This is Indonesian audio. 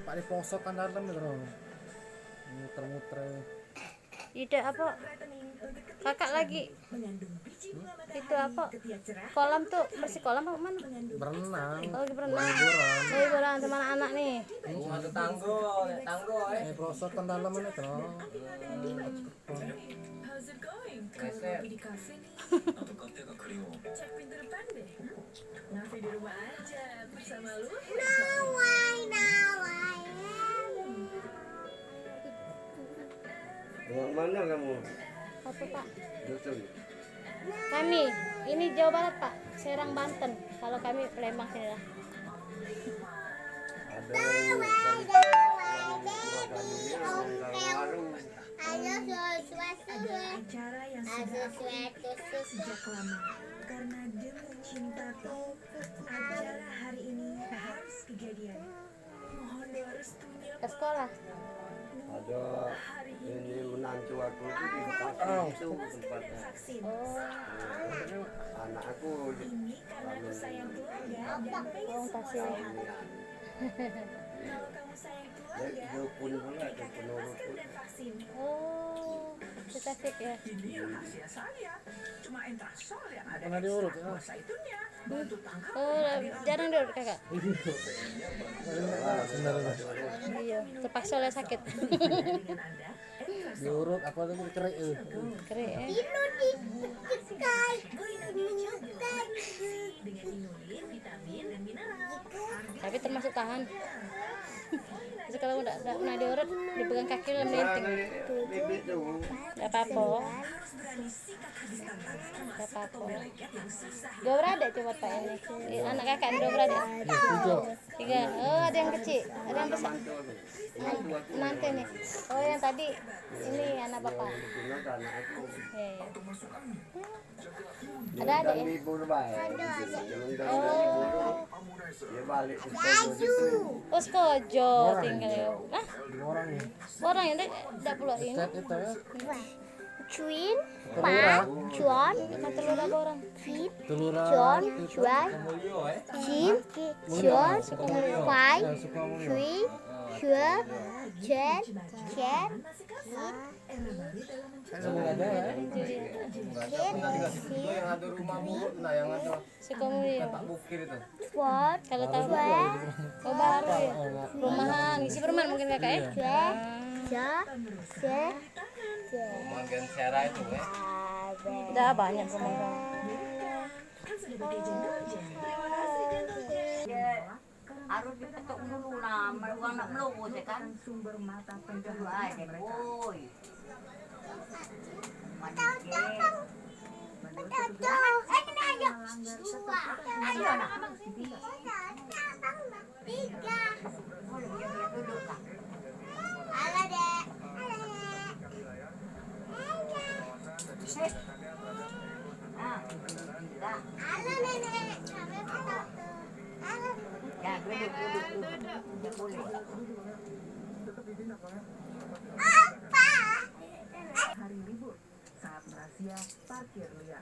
Pak di pelosok kan dalam itu loh. Muter-muter. Ide apa? Kakak lagi itu apa? Kolam tuh bersih kolam apa mana? Berenang. Oh, lagi berenang. Liburan. Liburan sama anak-anak nih. Ada tanggul, Di pelosok kan dalam itu loh. How's it going? Kalau lagi di kafe nih, cek pintu depan deh. Ngafe di rumah aja bersama lu. Yang mana kamu? Apa Pak? Dusun. Kami ini Jawa Barat Pak, Serang Banten. Kalau kami Palembang sini lah. Ada acara yang sudah aku inginkan sejak lama. Karena demi cintaku, acara hari ini harus kejadian. Mohon doa restunya Ke sekolah. Ada ini menantu aku itu di Bekasi itu tempatnya. vaksin. Anak aku Ini karena aku sayang keluarga dan pengen Oh, semua kasih. sehat. Kalau kamu sayang keluarga, dukun pula ada berikan penurut. masker dan vaksin. Oh, kita sip ya. Ini rahasia saya. Cuma Entrasol yang ada Pernah diurut ya? kuasa itunya. Bantu tangkap Oh, jarang diurut kakak. Sebenarnya Iya, terpaksa oleh sakit. dengan Anda. diurut apa lagi dikerik itu. Keren ya. Dengan inulin, vitamin, dan mineral. Tapi termasuk tahan. Jadi kalau udah pernah diurut, dipegang kaki lebih Jangan penting. bibit tuh. Gak apa-apa. Harus berani sikat habis tantangan Gak termasuk apa-apa. tombel lengket yang susah. Dua beradik coba Pak ini. Anak kakak ini dua beradik. Tiga. Oh, ada yang kecil, ada yang besar. Mantu aku. Mantu aku. Nanti nih. Oh, yang tadi ini anak bapak. Digunakan anak aku. Iya, iya. Ada ya? Libur baik. Oh, Dia balik ke Skojo situ. oh Skojo tinggal ya. Nah, Orang nih. orang yang tidak pulau ini. Chat itu ya. Cuin, Telurah. Cuan, Kan telur apa orang? Telurah. Cuan, Cuan, Jin, Cuan, Pai, Ya, suka mulio. Cui, Cua, Chen, Chen, Semua ada ya. Yang ada rumah buruk, nah yang ada Suka mulio. tak bukir itu. Cuan, Kalau tahu oh baru ya. Rumahan, isi perumahan mungkin kakak ya. Cue, Ja, Ce, Ce, Bagian Sera itu ya. Udah banyak perumahan. Kan sudah pakai jendela. Terima kasih jendela. Harus diketuk dulu nah, meluang nak meluwo je kan. Sumber mata Dulu aja, boy. Ayo nak. Duduk kak. Halo dek. Ah, dah. Halo nenek. Sampai foto. Halo. Ya, duduk. Ya boleh. Apa? hari libur saat rahasia parkir liar.